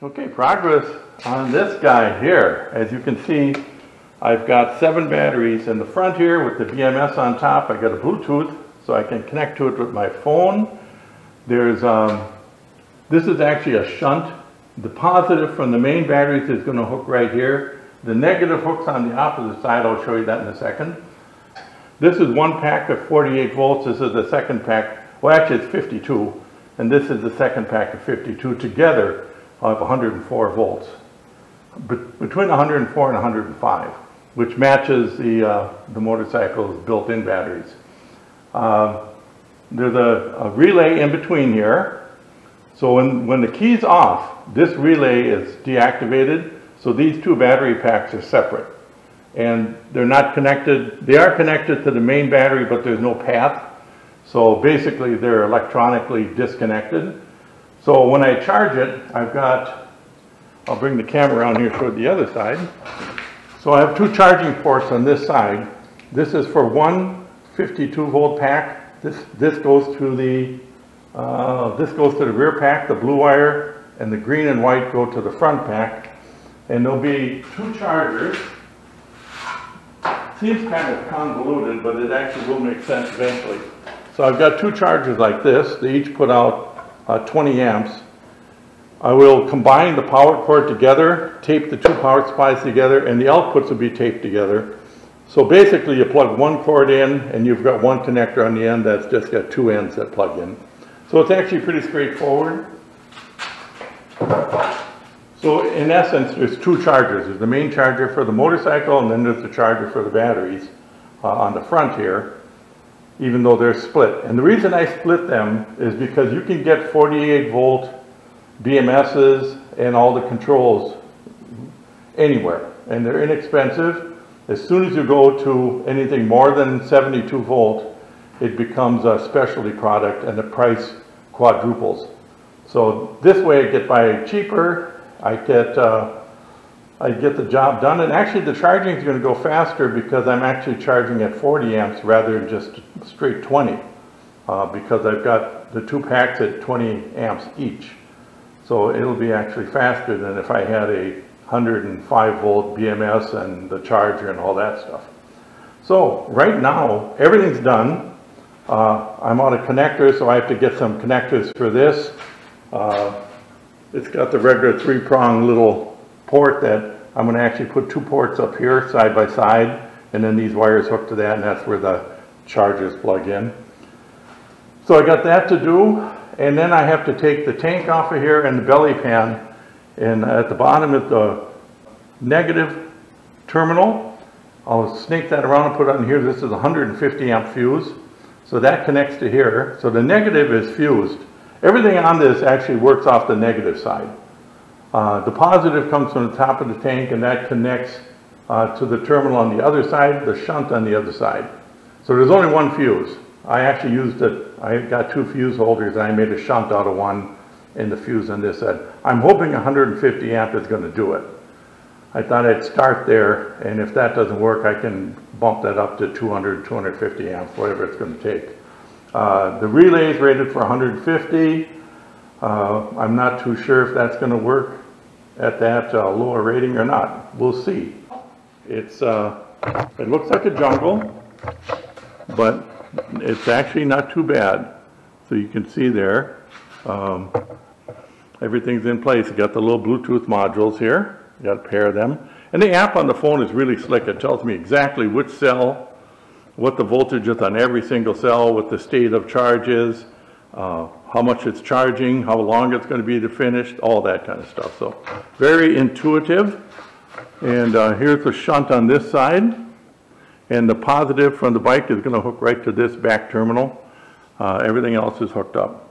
Okay, progress on this guy here. As you can see, I've got 7 batteries in the front here with the BMS on top. I got a Bluetooth so I can connect to it with my phone. There's this is actually a shunt. The positive from the main batteries is going to hook right here. The negative hooks on the opposite side. I'll show you that in a second. This is one pack of 48 volts. This is the second pack. Well, actually it's 52, and this is the second pack of 52 together. I have 104 volts, between 104 and 105, which matches the motorcycle's built-in batteries. There's a relay in between here. So when the key's off, this relay is deactivated. So these 2 battery packs are separate. And they're not connected. They are connected to the main battery, but there's no path. So basically they're electronically disconnected. So when I charge it, I'll bring the camera around here toward the other side. So I have 2 charging ports on this side. This is for one 52 volt pack. This goes to the rear pack, the blue wire, and the green and white go to the front pack. And there'll be 2 chargers. Seems kind of convoluted, but it actually will make sense eventually. So I've got 2 chargers like this. They each put out 20 amps. I will combine the power cord together, tape the 2 power supplies together, and the outputs will be taped together. So basically you plug one cord in and you've got one connector on the end that's just got 2 ends that plug in. So it's actually pretty straightforward. So in essence there's 2 chargers. There's the main charger for the motorcycle, and then there's the charger for the batteries on the front here, even though they're split. And the reason I split them is because you can get 48 volt BMSs and all the controls anywhere, and they're inexpensive. As soon as you go to anything more than 72 volt, it becomes a specialty product and the price quadruples. So this way I get by cheaper, I get the job done, and actually the charging is going to go faster because I'm actually charging at 40 amps rather than just straight 20, because I've got the 2 packs at 20 amps each. So it'll be actually faster than if I had a 105 volt BMS and the charger and all that stuff. So right now everything's done. I'm out of connectors, so I have to get some connectors for this. It's got the regular 3-prong little port that I'm going to actually put 2 ports up here side by side, and then these wires hook to that, and that's where the chargers plug in. So I got that to do, and then I have to take the tank off of here and the belly pan, and at the bottom is the negative terminal. I'll snake that around and put it on here. This is a 150 amp fuse, so that connects to here. So the negative is fused. Everything on this actually works off the negative side. The positive comes from the top of the tank, and that connects to the terminal on the other side, the shunt on the other side. So there's only one fuse. I actually used it. I got 2 fuse holders, and I made a shunt out of one in the fuse on this side. I'm hoping 150 amp is going to do it. I thought I'd start there, and if that doesn't work, I can bump that up to 200, 250 amps, whatever it's going to take. The relay is rated for 150. I'm not too sure if that's going to work at that lower rating or not. We'll see. It looks like a jungle, but it's actually not too bad. So you can see there, everything's in place. You got the little Bluetooth modules here. You got a pair of them. And the app on the phone is really slick. It tells me exactly which cell, what the voltage is on every single cell, what the state of charge is, how much it's charging, how long it's going to be to finish, all that kind of stuff. So very intuitive. And here's the shunt on this side. And the positive from the bike is going to hook right to this back terminal. Everything else is hooked up.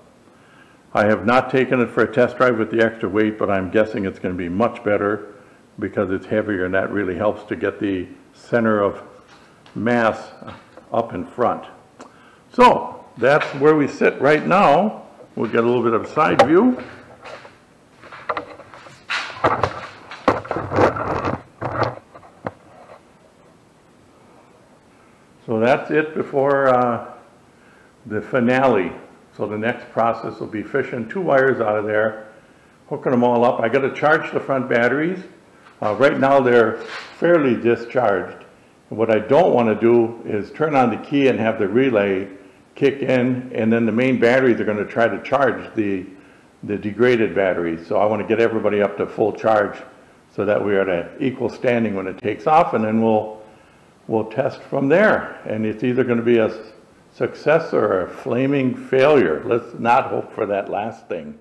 I have not taken it for a test drive with the extra weight, but I'm guessing it's going to be much better because it's heavier, and that really helps to get the center of mass up in front. So that's where we sit right now. We'll get a little bit of a side view. So that's it before the finale. So the next process will be fishing 2 wires out of there, hooking them all up. I got to charge the front batteries. Right now they're fairly discharged. What I don't want to do is turn on the key and have the relay kick in, and then the main batteries are going to try to charge the degraded batteries. So I want to get everybody up to full charge so that we are at equal standing when it takes off, and then we'll test from there. And it's either going to be a success or a flaming failure. Let's not hope for that last thing.